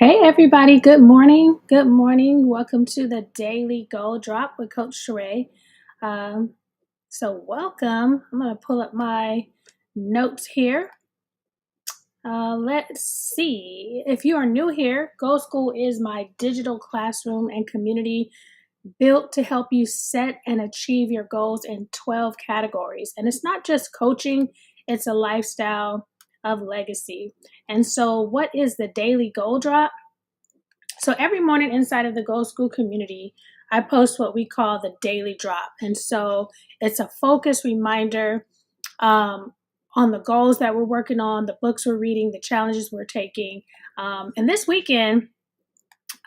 Hey everybody, good morning. Good morning. Welcome to the Daily Goal Drop with Coach Sherea. Um, welcome. I'm going to pull up my notes here. Let's see. If you are new here, Go School is my digital classroom and community built to help you set and achieve your goals in 12 categories. And it's not just coaching, it's a lifestyle of legacy. And so, what is the Daily Goal Drop? So every morning inside of the Go School community, I post what we call the daily drop. And so it's a focused reminder um, on the goals that we're working on, the books we're reading, the challenges we're taking. And this weekend,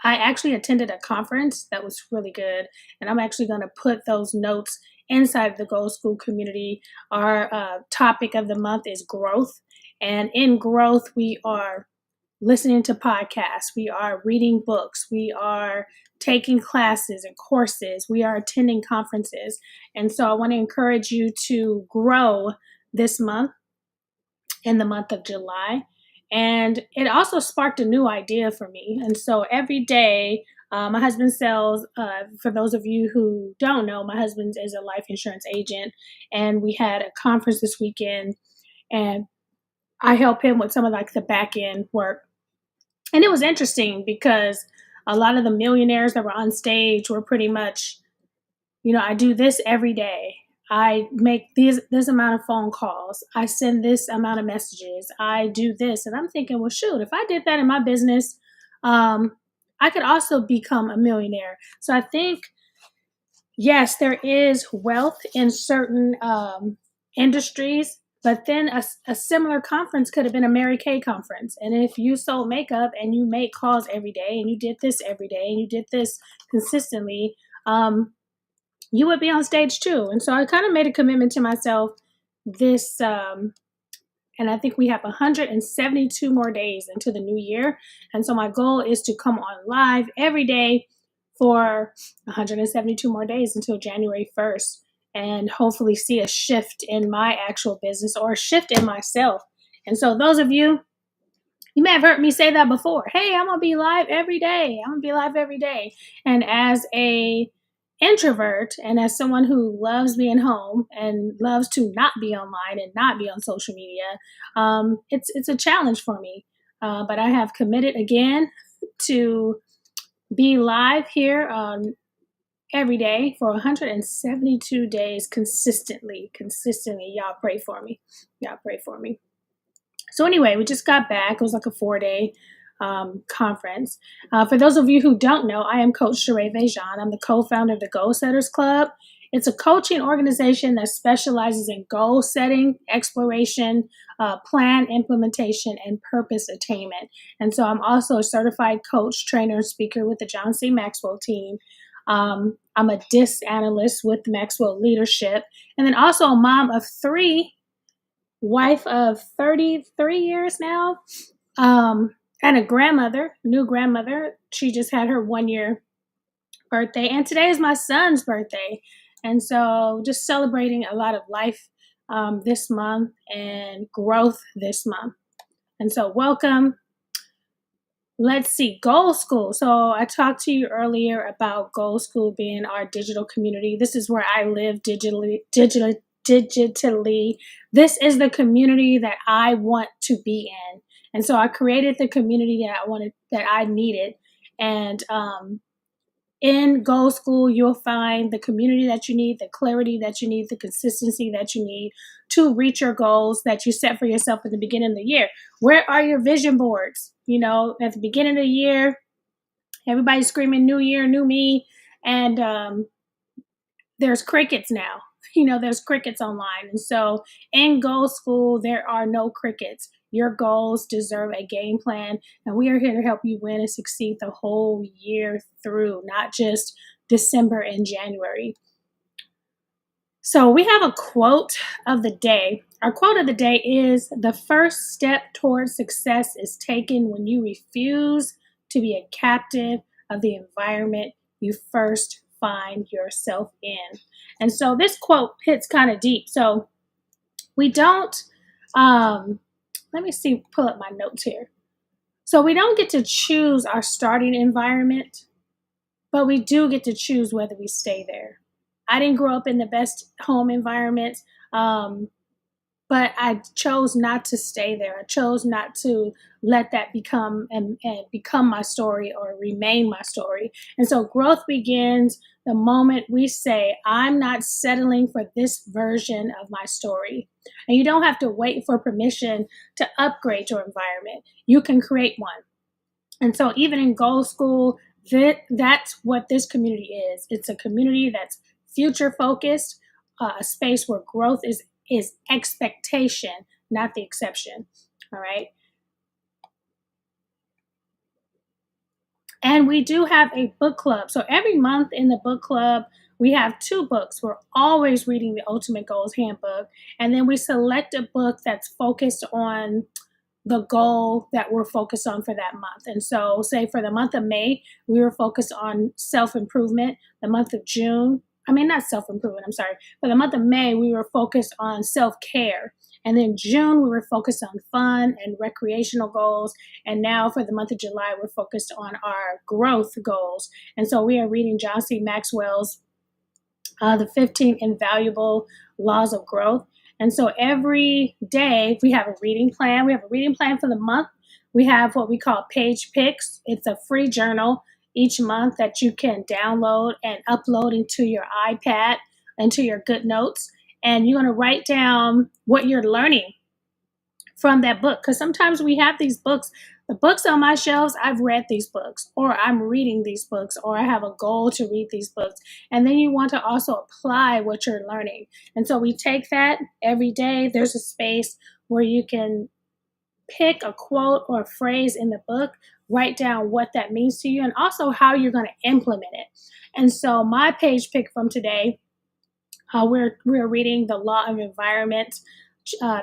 I actually attended a conference that was really good. And I'm actually going to put those notes inside the Go School community. Our topic of the month is growth. And in growth, we are listening to podcasts, we are reading books, we are taking classes and courses, we are attending conferences. And so I want to encourage you to grow this month, in the month of July. And it also sparked a new idea for me. And so every day, my husband sells, for those of you who don't know, my husband is a life insurance agent. And we had a conference this weekend, and I help him with some of like the back end work. And it was interesting because a lot of the millionaires that were on stage were pretty much, I do this every day. I make this amount of phone calls. I send this amount of messages. I do this. And I'm thinking, well, shoot, if I did that in my business, I could also become a millionaire. So I think, yes, there is wealth in certain industries, but then a similar conference could have been a Mary Kay conference. And if you sold makeup and you make calls every day and you did this every day and you did this consistently, you would be on stage too. And so I kind of made a commitment to myself this, and I think we have 172 more days into the new year. And so my goal is to come on live every day for 172 more days until January 1st, and hopefully see a shift in my actual business or a shift in myself. And so those of you, you may have heard me say that before. Hey, I'm going to be live every day. I'm going to be live every day. And as a introvert and as someone who loves being home and loves to not be online and not be on social media, it's a challenge for me. But I have committed again to be live here every day for 172 days consistently. Y'all pray for me. Y'all pray for me. So anyway, we just got back. It was like a 4-day conference. For those of you who don't know, I am Coach Sherea Vejan. I'm the co-founder of the Goal Setters Club. It's a coaching organization that specializes in goal setting, exploration, plan implementation, and purpose attainment. And so I'm also a certified coach, trainer, and speaker with the John C. Maxwell team. I'm a DISC analyst with Maxwell Leadership, and then also a mom of 3, wife of 33 years now, and a new grandmother. She just had her 1-year birthday, and today is my son's birthday. And so just celebrating a lot of life this month and growth this month. And so welcome. Let's see, Goal School. So I talked to you earlier about Goal School being our digital community. This is where I live digitally. This is the community that I want to be in. And so I created the community that I needed. And in Goal School, you'll find the community that you need, the clarity that you need, the consistency that you need to reach your goals that you set for yourself at the beginning of the year. Where are your vision boards? At the beginning of the year, everybody's screaming new year, new me. And there's crickets now. There's crickets online. And so in Goal School, there are no crickets. Your goals deserve a game plan. And we are here to help you win and succeed the whole year through, not just December and January. So we have a quote of the day. Our quote of the day is, "The first step towards success is taken when you refuse to be a captive of the environment you first find yourself in." And so this quote hits kind of deep. So we don't, let me see, pull up my notes here. So we don't get to choose our starting environment, but we do get to choose whether we stay there. I didn't grow up in the best home environment. Um, but I chose not to stay there. I chose not to let that become and become my story or remain my story. And so growth begins the moment we say, I'm not settling for this version of my story. And you don't have to wait for permission to upgrade your environment. You can create one. And so, even in Goal School, that's what this community is. It's a community that's future focused, a space where growth is expectation, not the exception. All right. And we do have a book club. So every month in the book club, we have two books. We're always reading the Ultimate Goals Handbook. And then we select a book that's focused on the goal that we're focused on for that month. And so, say for the month of May, we were focused on self improvement. The month of June, I mean, not self improvement, I'm sorry. For the month of May, we were focused on self care. And then June, we were focused on fun and recreational goals. And now for the month of July, we're focused on our growth goals. And so we are reading John C. Maxwell's The 15 Invaluable Laws of Growth. And so every day we have a reading plan. We have a reading plan for the month. We have what we call page picks. It's a free journal each month that you can download and upload into your iPad, into your Good Notes. And you're going to write down what you're learning from that book. Because sometimes we have these books, the books on my shelves, I've read these books, or I'm reading these books, or I have a goal to read these books. And then you want to also apply what you're learning. And so we take that every day. There's a space where you can pick a quote or a phrase in the book, write down what that means to you, and also how you're going to implement it. And so my page pick from today, we're reading the Law of Environment,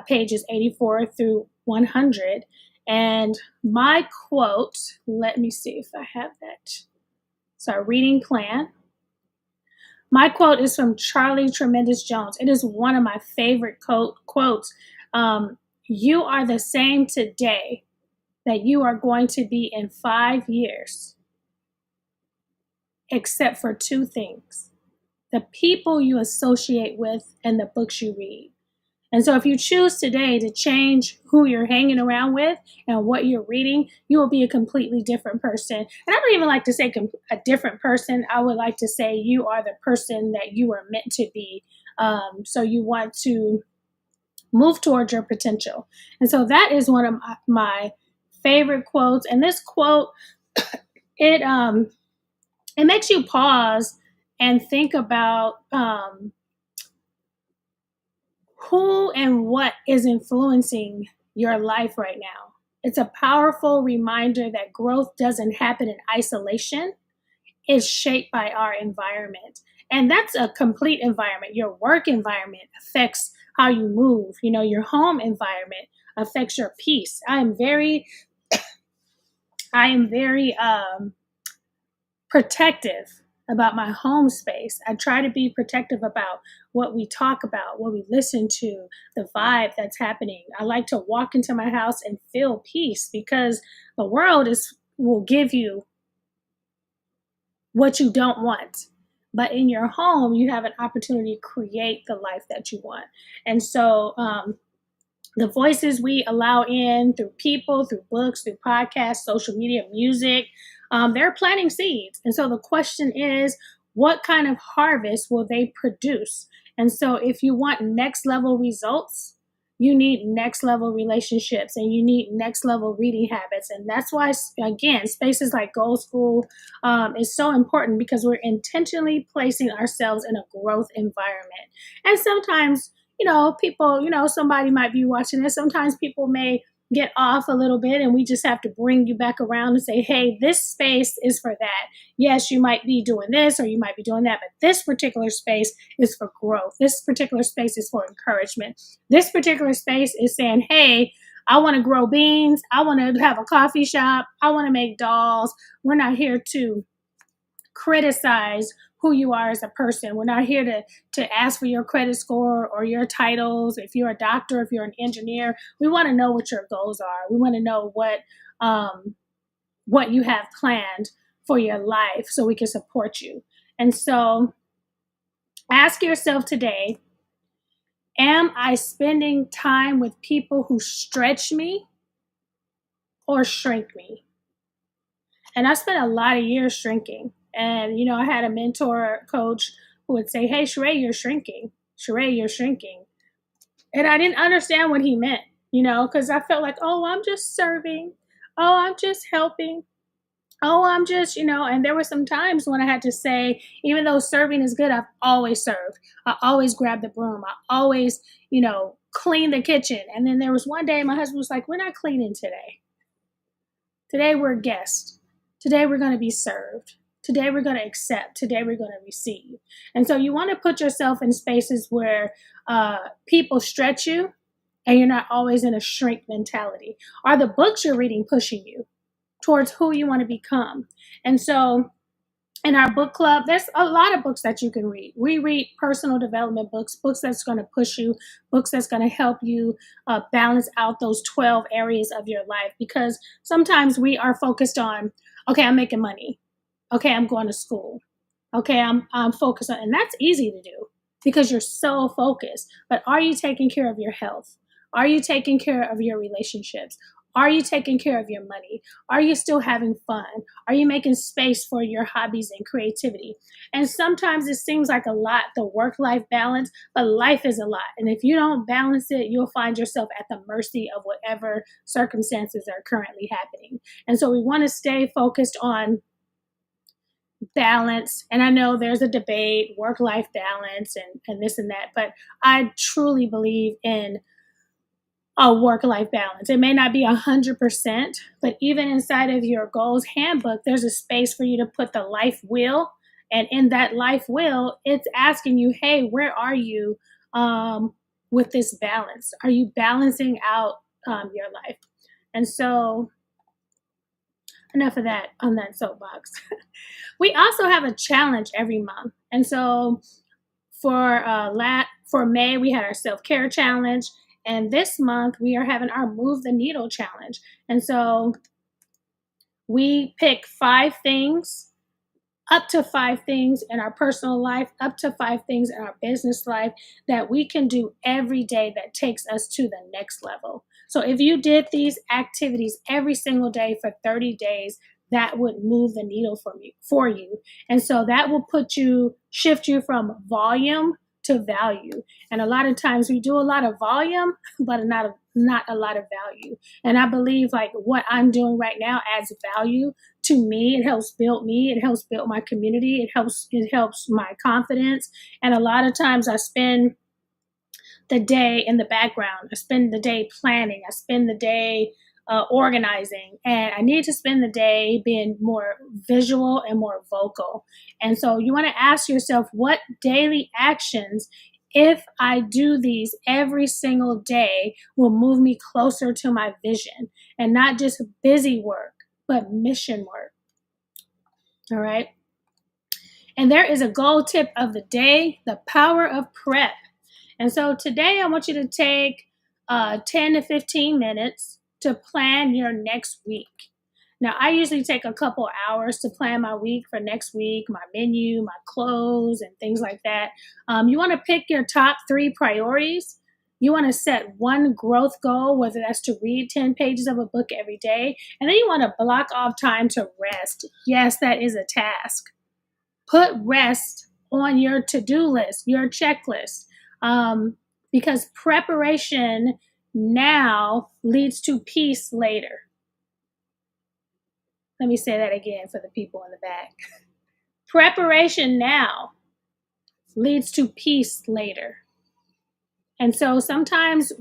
pages 84 through 100. And my quote, let me see if I have that. So, our reading plan. My quote is from Charlie Tremendous Jones. It is one of my favorite quotes. You are the same today that you are going to be in 5 years, except for two things: the people you associate with and the books you read. And so if you choose today to change who you're hanging around with and what you're reading, you will be a completely different person. And I don't even like to say a different person. I would like to say you are the person that you are meant to be. So you want to move towards your potential. And so that is one of my favorite quotes. And this quote, it makes you pause and think about who and what is influencing your life right now. It's a powerful reminder that growth doesn't happen in isolation. It's shaped by our environment. And that's a complete environment. Your work environment affects how you move. You know, your home environment affects your peace. I am very protective about my home space. I try to be protective about what we talk about, what we listen to, the vibe that's happening. I like to walk into my house and feel peace, because the world will give you what you don't want. But in your home, you have an opportunity to create the life that you want. And so the voices we allow in through people, through books, through podcasts, social media, music, they're planting seeds. And so the question is, what kind of harvest will they produce? And so if you want next level results, you need next level relationships, and you need next level reading habits. And that's why, again, spaces like Goal School is so important, because we're intentionally placing ourselves in a growth environment. And sometimes, people, somebody might be watching this. Sometimes people may get off a little bit, and we just have to bring you back around and say, hey, this space is for that. Yes, you might be doing this or you might be doing that, but this particular space is for growth. This particular space is for encouragement. This particular space is saying, hey, I want to grow beans. I want to have a coffee shop. I want to make dolls. We're not here to criticize who you are as a person. We're not here to ask for your credit score or your titles. If you're a doctor, if you're an engineer, we want to know what your goals are. We want to know what what you have planned for your life so we can support you. And so ask yourself today, am I spending time with people who stretch me or shrink me? And I spent a lot of years shrinking. And, I had a mentor coach who would say, hey, Sherea, you're shrinking. Sherea, you're shrinking. And I didn't understand what he meant, because I felt like, oh, I'm just serving. Oh, I'm just helping. Oh, I'm just, and there were some times when I had to say, even though serving is good, I've always served. I always grabbed the broom. I always, cleaned the kitchen. And then there was one day my husband was like, we're not cleaning today. Today we're guests. Today we're going to be served. Today we're going to accept. Today we're going to receive. And so you want to put yourself in spaces where people stretch you and you're not always in a shrink mentality. Are the books you're reading pushing you towards who you want to become? And so in our book club, there's a lot of books that you can read. We read personal development books, books that's going to push you, books that's going to help you balance out those 12 areas of your life. Because sometimes we are focused on, okay, I'm making money. Okay, I'm going to school. Okay, I'm focused on, and that's easy to do because you're so focused. But are you taking care of your health? Are you taking care of your relationships? Are you taking care of your money? Are you still having fun? Are you making space for your hobbies and creativity? And sometimes it seems like a lot, the work-life balance, but life is a lot. And if you don't balance it, you'll find yourself at the mercy of whatever circumstances are currently happening. And so we want to stay focused on balance. And I know there's a debate, work-life balance and this and that, but I truly believe in a work-life balance. It may not be 100%, but even inside of your goals handbook, there's a space for you to put the life wheel. And in that life wheel, it's asking you, hey, where are you with this balance? Are you balancing out your life? And so enough of that on that soapbox. We also have a challenge every month. And so for May, we had our self-care challenge. And this month, we are having our Move the Needle challenge. And so we pick 5 things, up to 5 things in our personal life, up to 5 things in our business life that we can do every day that takes us to the next level. So if you did these activities every single day for 30 days, that would move the needle for you. And so that will shift you from volume to value. And a lot of times we do a lot of volume, but not a lot of value. And I believe like what I'm doing right now adds value to me. It helps build me. It helps build my community. It helps my confidence. And a lot of times I spend the day in the background. I spend the day planning. I spend the day organizing, and I need to spend the day being more visual and more vocal. And so you want to ask yourself, what daily actions, if I do these every single day, will move me closer to my vision, and not just busy work, but mission work. All right. And there is a goal tip of the day, the power of prep. And so today I want you to take 10 to 15 minutes to plan your next week. Now, I usually take a couple hours to plan my week for next week, my menu, my clothes, and things like that. You want to pick your top 3 priorities. You want to set one growth goal, whether that's to read 10 pages of a book every day. And then you want to block off time to rest. Yes, that is a task. Put rest on your to-do list, your checklist, because preparation now leads to peace later. Let me say that again for the people in the back. Preparation now leads to peace later. And so sometimes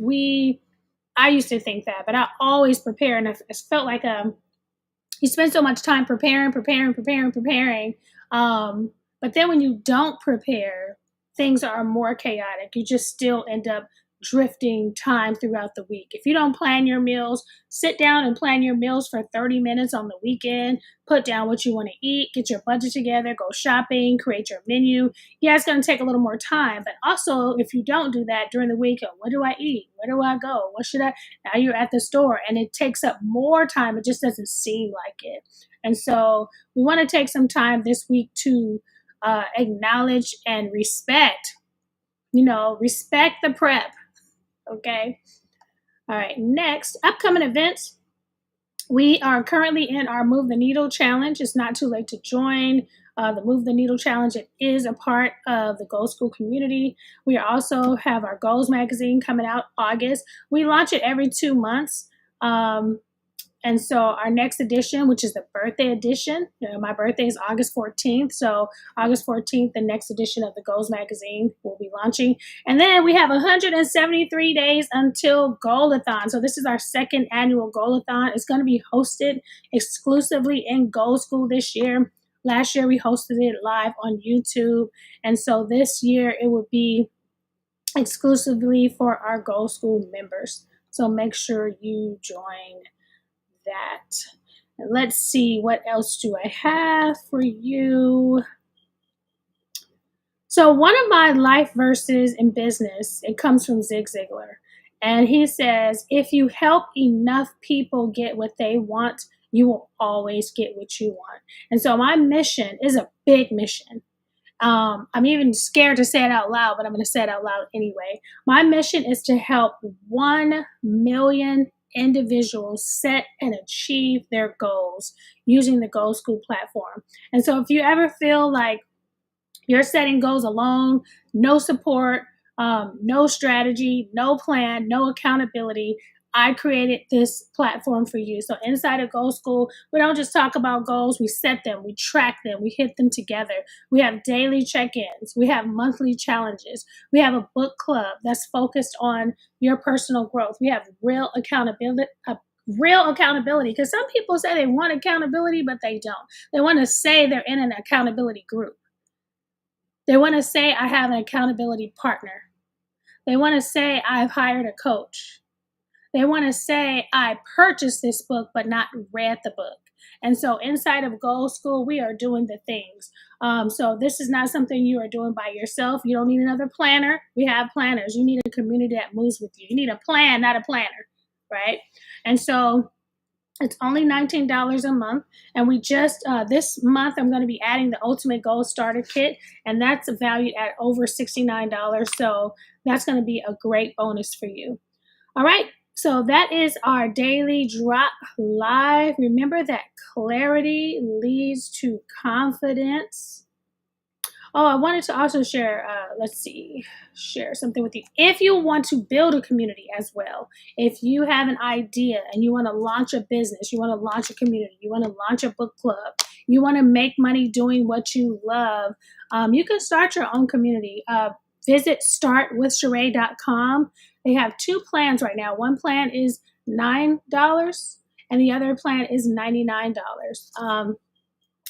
I used to think that, but I always prepare, and I felt like you spend so much time preparing. But then when you don't prepare, things are more chaotic. You just still end up drifting time throughout the week. If you don't plan your meals, sit down and plan your meals for 30 minutes on the weekend. Put down what you want to eat, get your budget together, go shopping, create your menu. Yeah, it's going to take a little more time, but also if you don't do that during the week, what do I eat? Where do I go? What should I? Now you're at the store and it takes up more time. It just doesn't seem like it. And so we want to take some time this week to acknowledge and respect, respect the prep. Okay. All right. Next, upcoming events. We are currently in our Move the Needle Challenge. It's not too late to join the Move the Needle Challenge. It is a part of the Go School community. We also have our Goals magazine coming out August. We launch it every 2 months. And so our next edition, which is the birthday edition, my birthday is August 14th. So August 14th, the next edition of the Goals magazine will be launching. And then we have 173 days until Goalathon. So this is our second annual Goalathon. It's going to be hosted exclusively in Go School this year. Last year, we hosted it live on YouTube. And so this year, it will be exclusively for our Go School members. So make sure you join that. And let's see, what else do I have for you? So one of my life verses in business, it comes from Zig Ziglar. And he says, if you help enough people get what they want, you will always get what you want. And so my mission is a big mission. I'm even scared to say it out loud, but I'm going to say it out loud anyway. My mission is to help 1 million individuals set and achieve their goals using the Go School platform. And so if you ever feel like you're setting goals alone, no support, no strategy, no plan, no accountability, I created this platform for you. So inside of Go School, we don't just talk about goals, we set them, we track them, we hit them together. We have daily check-ins, we have monthly challenges, we have a book club that's focused on your personal growth. We have real accountability, because some people say they want accountability, but they don't. They want to say they're in an accountability group. They want to say, I have an accountability partner. They want to say, I've hired a coach. They want to say, I purchased this book, but not read the book. And so inside of Go School, we are doing the things. So this is not something you are doing by yourself. You don't need another planner. We have planners. You need a community that moves with you. You need a plan, not a planner, right? And so it's only $19 a month. And we just, this month, I'm going to be adding the Ultimate Goal Starter Kit. And that's valued at over $69. So that's going to be a great bonus for you. All right. So that is our daily drop live. Remember that clarity leads to confidence. Oh, I wanted to also share, share something with you. If you want to build a community as well, if you have an idea and you want to launch a business, you want to launch a community, you want to launch a book club, you want to make money doing what you love, you can start your own community. Visit startwithsherea.com. They have 2 plans right now. One plan is $9 and the other plan is $99.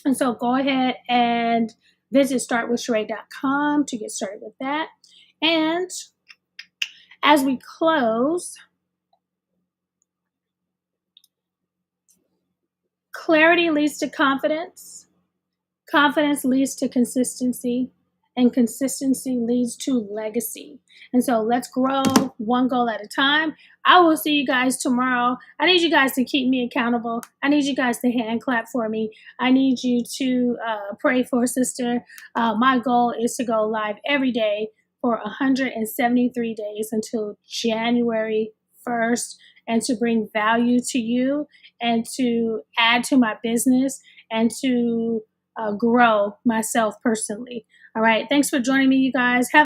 And so go ahead and visit startwithsherea.com to get started with that. And as we close, clarity leads to confidence. Confidence leads to consistency. And consistency leads to legacy. And so let's grow one goal at a time. I will see you guys tomorrow. I need you guys to keep me accountable. I need you guys to hand clap for me. I need you to pray for a sister. My goal is to go live every day for 173 days until January 1st, and to bring value to you and to add to my business and to grow myself personally. All right. Thanks for joining me, you guys. Have